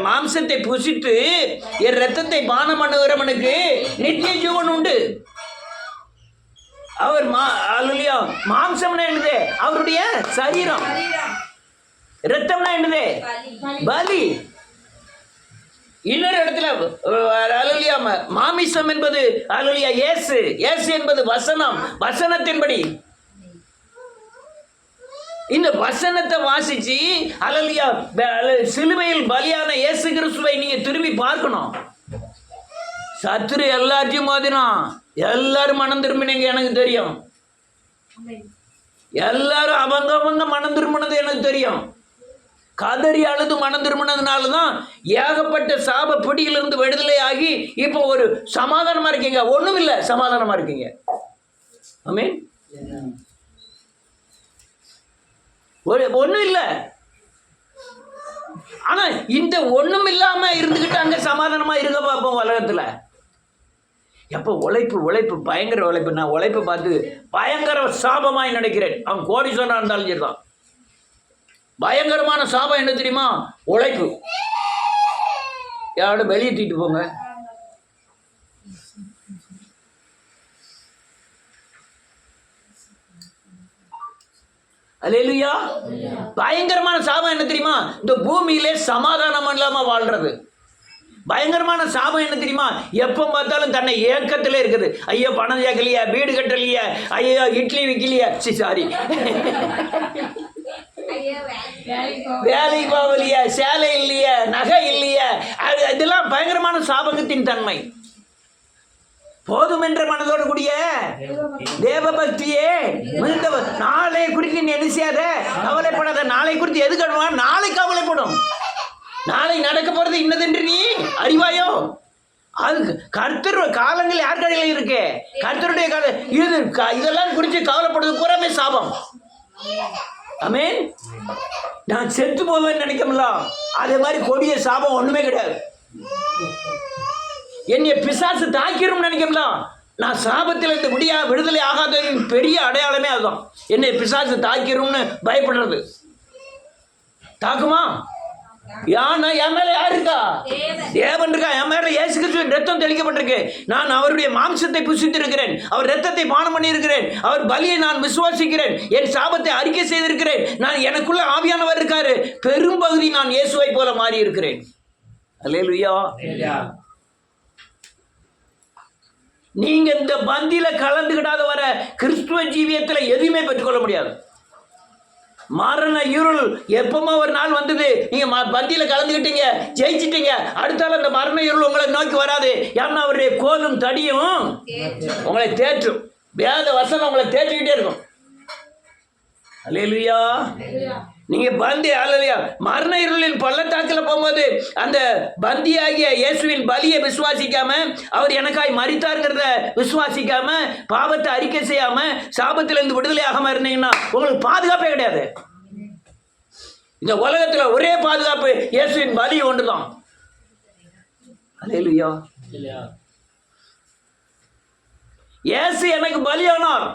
மாம்சத்தை புசித்து என் ரத்தத்தை பானம் பண்ணுகிறவனுக்கு நித்திய ஜீவன் உண்டு. அவர் மாம்சம்னா என்னது? அவருடைய சரீரம். ரத்தம்னா என்னது? பலி. இன்னொரு இடத்துல அல்லேலூயா மாமிசம் என்பது அல்லேலூயா இயேசு. இயேசு என்பது வசனம். வசனத்தின்படி இந்த வசனத்தை வாசிச்சு அல்லேலூயா சிலுவையில் பலியான இயேசு கிறிஸ்துவை நீங்க திரும்பி பார்க்கணும். சத்துரு எல்லாத்தையும் மோதினான். எல்லாரும் மனம் திரும்பினீங்க, எனக்கு தெரியும். எல்லாரும் அவங்க மனம் திரும்பினது எனக்கு தெரியும். கதறி அழுது மனம் திரும்பினதுனாலதான் ஏகப்பட்ட சாப பிடியிலிருந்து விடுதலை ஆகி இப்போ ஒரு சமாதானமா இருக்கீங்க. ஒண்ணும் இல்லை, சமாதானமா இருக்கீங்க. ஆமென். ஒண்ணும் இல்லை. ஆனா இந்த ஒண்ணும் இல்லாம இருந்துகிட்டு அங்க சமாதானமா இருக்க பார்ப்போம் உலகத்துல. எப்போ உழைப்பு பயங்கர உழைப்பு. நான் உழைப்பை பார்த்து பயங்கர சாபமாய் நினைக்கிறேன். அவன் கோடீஸ்வரனா இருந்தாலும் சரிதான். பயங்கரமான சாபம் என்ன தெரியுமா? உழைப்பு. யாரோட வெளியே தூக்கிட்டு போங்க. அல்லேலூயா. பயங்கரமான சாபம் என்ன தெரியுமா? இந்த பூமியிலே சமாதானம் இல்லாம வாழ்றது. பயங்கரமான சாபம் என்ன தெரியுமா? எப்போ பார்த்தாலும் தன்னை ஏக்கத்தில் இருக்குது. ஐயோ பணம் சேர்க்கலையா, வீடு கட்டலையா, ஐயோ இட்லி விற்கலையா, சாரி வேலைக்கு போகலையா, சேலை இல்லையா, நகை இல்லையா, இதெல்லாம் பயங்கரமான சாபகத்தின் தன்மை. போதும் என்ற மனதோடு கூடிய தேவபக்தியே மிகுந்தவர். நாளை குறித்து நீ என்ன செய்யாத, கவலைப்படாத. நாளை குறித்து எது கவலை? நாளை கவலைப்படும். நாளை நடக்க போறது இன்னதென்று நீ அறிவாயோ? அது கர்த்தர் காலங்கள் யார் கையில் இருக்கு? கர்த்தருடைய காலம் இது. இதெல்லாம் குறித்து கவலைப்படுறது பூராமே சாபம். ஆமென். நான் செத்து போவேன்னு நினைக்கல, அதே மாதிரி கொடிய சாபம் ஒண்ணுமே கிடையாது. என்னை பிசாசு தாக்கிரும் நினைக்கல, நான் சாபத்தில் இருந்து விடுதலை ஆகாத பெரிய அடையாளமே அதுதான். என்னை பிசாசு தாக்கிரும்னு பயப்படுறது. தாக்குமா? யானா என் மேல யார் இருக்கா? தேவன் இருக்கா. என் மேல இயேசு கிறிஸ்துவின் ரத்தம் தெளிக்கப்பட்டிருக்கு. நான் அவருடைய மாம்சத்தை புசித்திருக்கிறேன். அவர் ரத்தத்தை பானம் பண்ணி இருக்கிறேன். அவர் பலியை நான் விசுவாசிக்கிறேன். என் சாபத்தை அறிக்கை செய்திருக்கிறேன். நான் எனக்குள்ள ஆவியானவர் இருக்காரு. பெரும்பகுதி நான் இயேசுவை போல மாறி இருக்கிறேன். அல்லேலூயா. நீங்க இந்த பந்தியில கலந்துக்கிடாத வர கிறிஸ்துவ ஜீவியத்துல எதுவுமே பெற்றுக்கொள்ள முடியாது. மரண இருள் எப்பமா ஒரு நாள் வந்தது, நீங்க பந்தியில கலந்துக்கிட்டீங்க, ஜெயிச்சிட்டீங்க, அடுத்தால அந்த மரண இருள் உங்களை நோக்கி வராது. ஏன்னா அவருடைய கோலும் தடியும் உங்களை தேற்றும். வேத வசனம் உங்களை தேற்றிக்கிட்டே இருக்கும். அல்லேலூயா. நீங்க பந்தி அல்லையா மரண இருளின் பள்ளத்தாக்கில் போகும்போது அந்த பந்தியாகிய இயேசுவின் பலியை விசுவாசிக்காம, அவர் எனக்காய் மரித்தாருங்கிறத விசுவாசிக்காம, பாவத்தை அறிக்கை செய்யாம, சாபத்திலிருந்து விடுதலை ஆகாம இருந்தீங்கன்னா உங்களுக்கு பாதுகாப்பே கிடையாது. இந்த உலகத்துல ஒரே பாதுகாப்பு இயேசுவின் பலி ஒன்றுதான். அல்லேலூயா. இயேசு எனக்கு பலியானார்.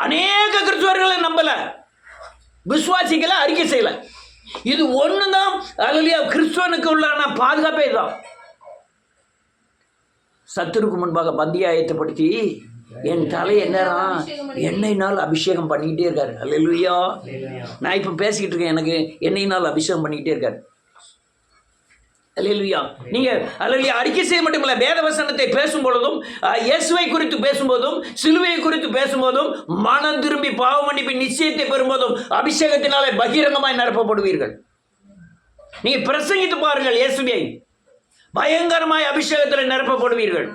அநேக கிறிஸ்துவர்களை நம்பல, விசுவாசிக்கல, அறிக்கை செய்யல. இது ஒண்ணுதான் அல்லேலூயா கிறிஸ்துவனுக்கு உள்ளான பாதுகாப்பே தான். சத்துருக்கு முன்பாக பந்தியை ஆயத்தப்படுத்தி என் தலையை நேரம் எண்ணெயினால் அபிஷேகம் பண்ணிக்கிட்டே இருக்காரு. அல்லேலூயா. நான் இப்போ பேசிக்கிட்டு இருக்கேன், எனக்கு எண்ணெயினால் அபிஷேகம் பண்ணிக்கிட்டே இருக்காரு. அல்லேலூயா. நீங்க அல்லேலூயா அறிக்கை செய்ய மட்டுமில்ல, வேத வசனத்தை பேசும் பொழுதும், இயேசுவை குறித்து பேசும்போதும், சிலுவையை குறித்து பேசும்போதும், மனம் திரும்பி பாவ மன்னிப்பின் நிச்சயத்தை பெறும்போதும் அபிஷேகத்தினாலே பகிரங்கமாய் நிரப்பப்படுவீர்கள். நீங்க பிரசங்கித்து பாருங்கள், இயேசுவை பயங்கரமாய் அபிஷேகத்தில் நிரப்பப்படுவீர்கள்.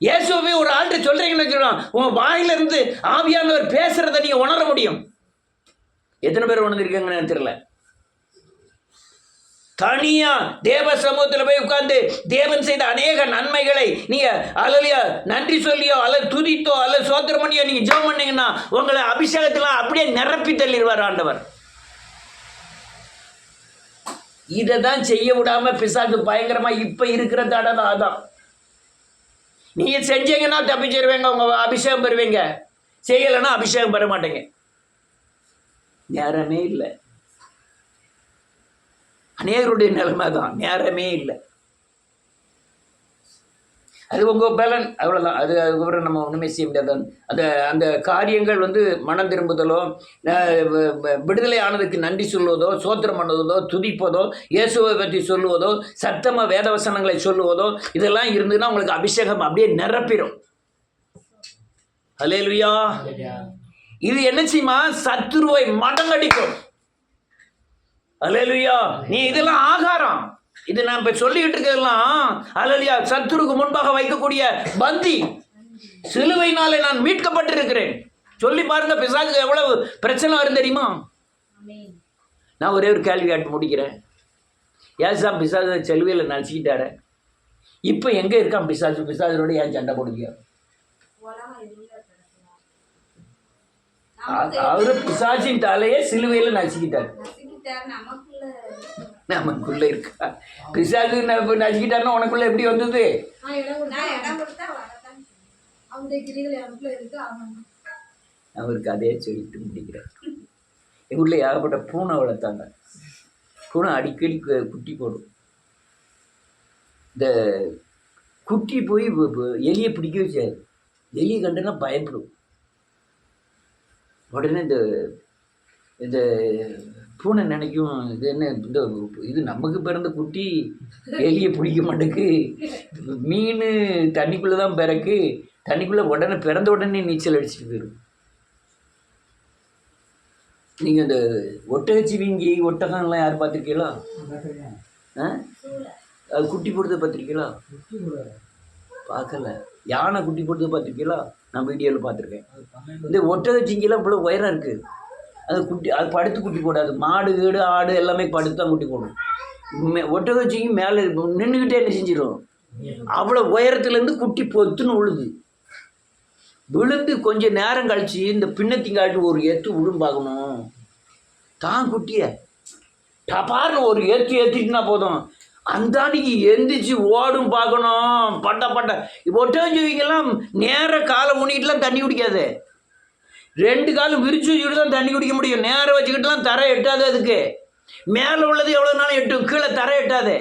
இயேசுவை ஒரு ஆள்கிட்ட சொல்றீங்கன்னு உங்க வாயிலிருந்து ஆவியானவர் பேசுறதை நீங்க உணர முடியும். எத்தனை பேர் உணர்ந்திருக்காங்கன்னு தெரியல. தனியா தேவ சமூகத்தில் போய் உட்கார்ந்து தேவன் செய்த அநேக நன்மைகளை நீங்க அல்லேலூயா நன்றி சொல்லியோ அல்லது துதித்தோ அல்லது சோத்திரம் பண்ணியோ நீங்க ஜெபம் பண்ணீங்கன்னா உங்களை அபிஷேகத்தில் அப்படியே நிரப்பி தள்ளிடுவார் ஆண்டவர். இதை தான் செய்ய விடாம பிசாசு பயங்கரமா இப்ப இருக்கிற தடவை அதான். நீங்க செஞ்சீங்கன்னா தப்பிச்சிருவீங்க, உங்க அபிஷேகம் பெறுவீங்க. செய்யலைன்னா அபிஷேகம் பெற மாட்டீங்க. நேரமே இல்லை. அநேகருடைய நிலைமை தான், நேரமே இல்லை. அது உங்கள் பலன், அவ்வளோதான். அதுக்கப்புறம் நம்ம ஒன்றுமே செய்ய முடியாது. அந்த காரியங்கள் மனம் திரும்புதலோ, விடுதலை ஆனதுக்கு நன்றி சொல்லுவதோ, சோத்திரம் பண்ணுவதோ, துதிப்பதோ, இயேசுவை பற்றி சொல்லுவதோ, சத்தமாக வேதவசனங்களை சொல்லுவதோ, இதெல்லாம் இருந்ததுன்னா உங்களுக்கு அபிஷேகம் அப்படியே நிரப்பிடும். அல்லேலூயா. இது என்ன செய்யுமா? சத்துருவை மடங்கடிக்கும். அல்லேலூயா. நீ இதெல்லாம் ஆகாரம். இது நான் இப்ப சொல்லிக்கிட்டு இருக்கிறதெல்லாம் அல்லேலூயா சத்துருக்கு முன்பாக வைக்கக்கூடிய பந்தி. சிலுவையினாலே நான் மீட்கப்பட்டிருக்கிறேன். சொல்லி பாருங்க, பிசாசுக்கு எவ்வளவு பிரச்சனை வரும் தெரியுமா? நான் ஒரே ஒரு கேள்வி கேட்டு முடிக்கிறேன். ஏசா பிசாசு செலுவையில் நினச்சிக்கிட்டாரு. இப்போ எங்கே இருக்கான் பிசாசு? பிசாசோட ஏன் சண்டை போடுங்க? அவரு பிசாசின் தலையை சிலுவையில் நச்சுக்கிட்டார். நமக்குள்ள இருக்கா? பிசாசு நச்சுக்கிட்டாருன்னா உனக்குள்ள எப்படி வந்தது? அவருக்கு அதே சொல்லிட்டு முடிக்கிறேன். எங்க ஊர்ல ஏகப்பட்ட பூனை வளர்த்தாங்க. பூனை அடிக்கடி குட்டி போடும். இந்த குட்டி போய் எலியை பிடிக்க வச்சாரு. எலியை கண்டுன்னா பயப்படும். உடனே இந்த பூனை நினைக்கும், இது என்ன இது நமக்கு பிறந்த குட்டி எலியை பிடிக்க மாட்டேக்கு, மீன் தண்ணிக்குள்ளே தான் பிறக்கு, தண்ணிக்குள்ளே உடனே பிறந்த உடனே நீச்சல் அடிச்சுட்டு போயிடும். நீங்கள் இந்த ஒட்டகச்சிவிங்கி ஒட்டகம்லாம் யார் பார்த்துருக்கீங்களா? அது குட்டி போடுறத பார்த்துருக்கீங்களா? பார்க்கல. யானை குட்டி போடுறத பார்த்துருக்கீங்களா? நான் வீடியோவில் பார்த்துருக்கேன். இந்த ஒட்டகச்சிங்கிலாம் இவ்வளோ உயரம் இருக்குது. அது குட்டி, அது படுத்து குட்டி போடாது. மாடு கீடு ஆடு எல்லாமே படுத்து தான் குட்டி போடும். ஒட்டகச்சிங்கி மேலே நின்றுக்கிட்டே என்ன செஞ்சிடும், அவ்வளோ உயரத்துலேருந்து குட்டி பொத்துன்னு விழுது. விழுந்து கொஞ்சம் நேரம் கழிச்சு இந்த பின்னத்திங்காட்டி ஒரு எத்து விழும் பார்க்கணும். தான் குட்டியை டபார்னு ஒரு ஏற்றிட்டுனா போதும், அந்த அன்னைக்கு எந்திரிச்சு ஓடும் பார்க்கணும். பட்ட ஒட்டகச்சிவிங்கெல்லாம் நேர காலை ஊனிக்கிட்டுலாம் தண்ணி குடிக்காது. 2 காலும் விரிச்சு வச்சுக்கிட்டு தான் தண்ணி குடிக்க முடியும். நேரம் வச்சுக்கிட்டுலாம் தரை எட்டாது. அதுக்கு மேலே உள்ளது எவ்வளோ நாளும் எட்டும், கீழே தரை எட்டாது.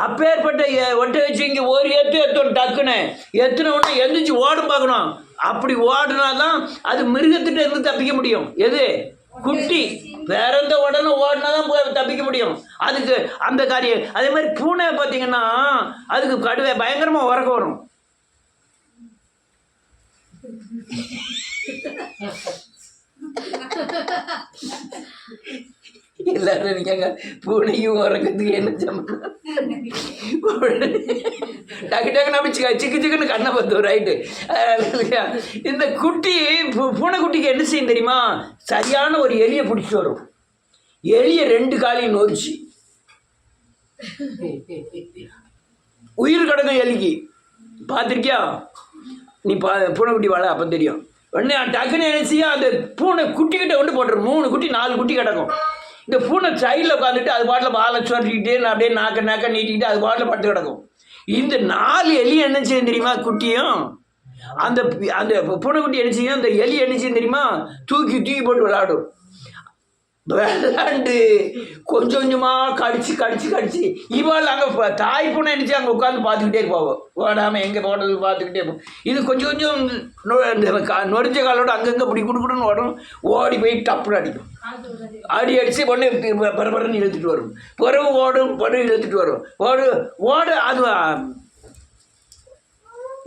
அப்பேற்பட்ட ஒட்டகச்சிவிங்கி ஒரு எத்தணும், டக்குன்னு எத்தனை உடனே எந்திரிச்சு ஓடும் பார்க்கணும். அப்படி ஓடுனா தான் அது மிருகத்திட்ட இருந்து தப்பிக்க முடியும். எது? குட்டி பிறந்த உடனே ஓடினா தான் தப்பிக்க முடியும். அதுக்கு அந்த காரியம். அதே மாதிரி பூனை பார்த்தீங்கன்னா அதுக்கு கடுவே பயங்கரமாக உறக்க வரும். எல்லாரும் நினைக்காங்க பூனையும் உறக்கிறதுக்கு என்ன சம்பந்தம்? டக்கு டக்குன்னு அப்படி சிக்குன்னு கண்ணை பார்த்து ரைட்டு. இந்த குட்டி பூனைக்குட்டிக்கு என்ன செய்யும் தெரியுமா? சரியான ஒரு எலியை பிடிச்சிட்டு வரும். எலியை 2 காலையும் நோச்சு உயிர் கிடக்கும் எலிக்கு. பார்த்துருக்கியா நீ? பூனைக்குட்டி வாழ அப்போ தெரியும். உடனே டக்குன்னு என்ன செய்யும், அந்த பூனை குட்டிக்கிட்ட கொண்டு போட்டுரும். 3 குட்டி 4 குட்டி கிடக்கும். இந்த பூனை சைடில் உட்காந்துட்டு அது பாட்டில் பாலை சொல்லிக்கிட்டு அப்படியே நாக்க நீட்டிக்கிட்டு அது பாட்டில் படுத்து கிடக்கும். இந்த 4 எலி என்ன செய்யும் தெரியுமா? குட்டியும் அந்த பூனைக்குட்டி என்ன செய்யும், அந்த எலி என்ன செய்யும் தெரியுமா? தூக்கி போட்டு விளையாடும். விளையாண்டு கொஞ்சம் கொஞ்சமாக கடிச்சு இவாள் அங்கே தாய் பூனை நினச்சி அங்கே உட்காந்து பார்த்துக்கிட்டே இருப்பாவோ. ஓடாமல் எங்கே போடுறது பார்த்துக்கிட்டே இருப்போம். இது கொஞ்சம் நொறிஞ்ச காலோட அங்கங்கே இப்படி குடுக்குன்னு ஓடும். ஓடி போய் டப்புன்னு அடிக்கும். அடிச்சு பொண்ணு பரபரன்னு இழுத்துட்டு வரும். பிறகு ஓடும், பொண்ணு இழுத்துட்டு வரும். ஓடு அது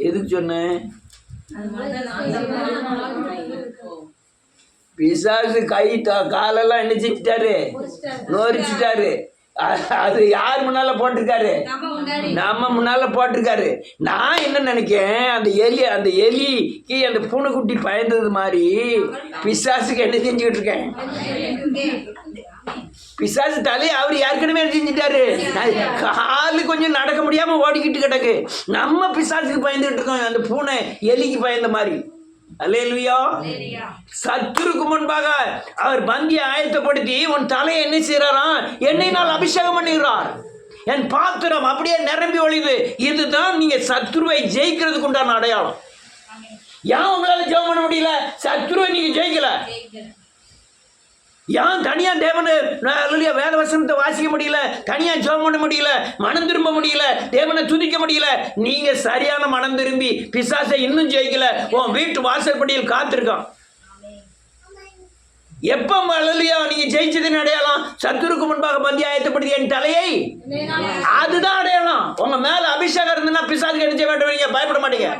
எதுக்கு சொன்னேன்? பிசாசு கை காலெல்லாம் என்ன செஞ்சுட்டாரு? நொறிச்சிட்டாரு. அது யார் முன்னால போட்டிருக்காரு? நம்ம முன்னால போட்டிருக்காரு. நான் என்ன நினைக்கேன், அந்த எலிக்கு அந்த பூனைக்குட்டி பயந்தது மாதிரி பிசாசுக்கு என்ன செஞ்சுக்கிட்டு இருக்கேன்? பிசாசு தலையை அவர் ஏற்கனவே செஞ்சுட்டாரு. காலு கொஞ்சம் நடக்க முடியாம ஓடிக்கிட்டு கிடக்கு. நம்ம பிசாசுக்கு பயந்துகிட்டு இருக்கோம், அந்த பூனை எலிக்கு பயந்த மாதிரி. அல்லேலூயா. சத்துருக்கு முன்பாக அவர் பந்தியை ஆயத்தப்படுத்தி உன் தலையை என்ன செய்யறாராம்? எண்ணெயினால் அபிஷேகம் பண்ணுகிறார். என் பாத்திரம் அப்படியே நிரம்பி ஒழிது. இதுதான் நீங்க சத்துருவை ஜெயிக்கிறதுக்கு உண்டான அடையாளம். ஏன் உங்களால ஜெபம் பண்ண முடியல? சத்துருவை நீங்க ஜெயிக்கல. ஏன் தனியா தேவனை வேத வசனத்தை வாசிக்க முடியல? தனியா ஜெபம் பண்ண முடியல? மனம் திரும்ப முடியல? தேவனை துதிக்க முடியல? நீங்க சரியான மனம் திரும்பி பிசாசை இன்னும் ஜெயிக்கல. உன் வீட்டு வாசற்படியில் காத்திருக்கான். எப்ப அல்லேலூயா நீங்க ஜெயிச்சதுன்னு அடையாளம்? சத்துருக்கு முன்பாக பந்தி ஆயத்தப்படுத்தி என் தலையை, அதுதான் அடையாளம். உங்க மேல அபிஷேகம் இருந்துன்னா பிசாசுக்கு என்ன செய்ய வேண்டும்? பயப்பட மாட்டீங்க.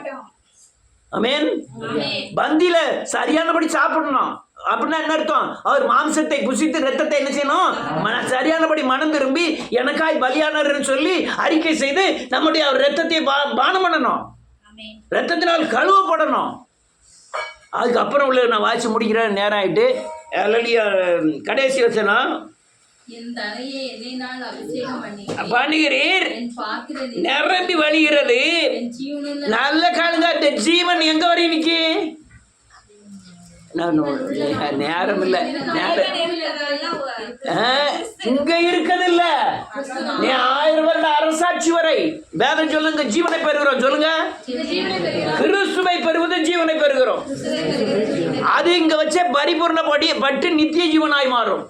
ஆமென். பந்தியில சரியானபடி சாப்பிடணும். அப்படின்னா என்ன அர்த்தம்? அவர் மாம்சத்தை புசித்து ரத்தத்தை என்ன செய்யணும்? சரியானபடி மனம் திரும்பி எனக்காய் பலியானார்னு சொல்லி அறிக்கை செய்து நம்முடைய அவர் ரத்தத்தை பானம் பண்ணணும். ரத்தத்தினால் கழுவப்படணும். அதுக்கப்புறம் உள்ள நான் வாசி முடிக்கிறேன், நேரம் ஆயிட்டு. கடைசி வசனம், பண்ணுகிறீர் நிரம்பி வழிகிறது. நல்ல காலங்க. இந்த ஜீவன் எங்க வரை இன்னைக்கு? நேரம் இல்லை, இங்க இருக்கிறது இல்ல. நீ 1000 வருட அரசாட்சி வரை வேதம் சொல்லுங்க, ஜீவனை பெறுகிறோம். சொல்லுங்க, கிறிஸ்துவை பெறுவது ஜீவனை பெறுகிறோம். அது இங்க வச்ச பரிபூர்ண பட்டு நித்திய ஜீவனாய் மாறும்.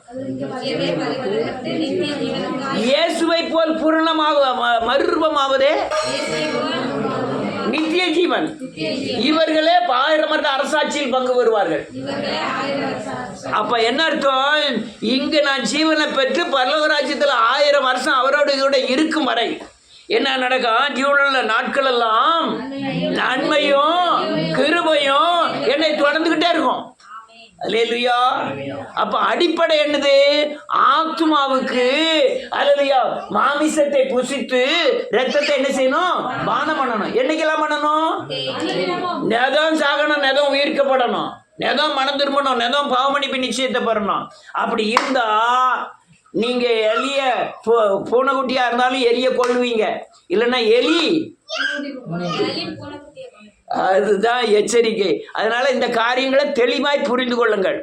இயேசுவை போல் பூரணமாக மறுரூபமாவதே நித்திய ஜீவன். இவர்களே 1000 வருட அரசாட்சியில் பங்கு பெறுவார்கள். அப்ப என்ன அர்த்தம்? இங்கு நான் ஜீவனை பெற்று பரலோக ராஜ்யத்தில் 1000 வருஷம் அவரோட இதோட இருக்கும் வரை என்ன நடக்கும்? ஜீவனுள்ள நாட்கள் எல்லாம் நன்மையும் கிருபையும் என்னை தொடர்ந்துகிட்டே இருக்கும். அல்லேலூயா. அப்ப அடிப்படை என்னது? ஆத்துமாவுக்கு அல்லேலூயா மாமிசத்தை புசித்து ரத்தத்தை என்ன செய்யணும்? பானம் பண்ணணும். என்னைக்கெல்லாம் பண்ணணும்? நெதம் சாகணும், நெதம் உயிர்க்கப்படணும், நெதம் மனம் திரும்பணும், நெதம் பாவமன்னிப்பு நிச்சயத்தை பெறணும். அப்படி இருந்தா நீங்க எலிய பூனைக்குட்டியா இருந்தாலும் எலிய கொள்வீங்க, இல்லைன்னா எலி. அதுதான் எச்சரிக்கை. அதனால இந்த காரியங்களை தெளிவாய் புரிந்து கொள்ளுங்கள்.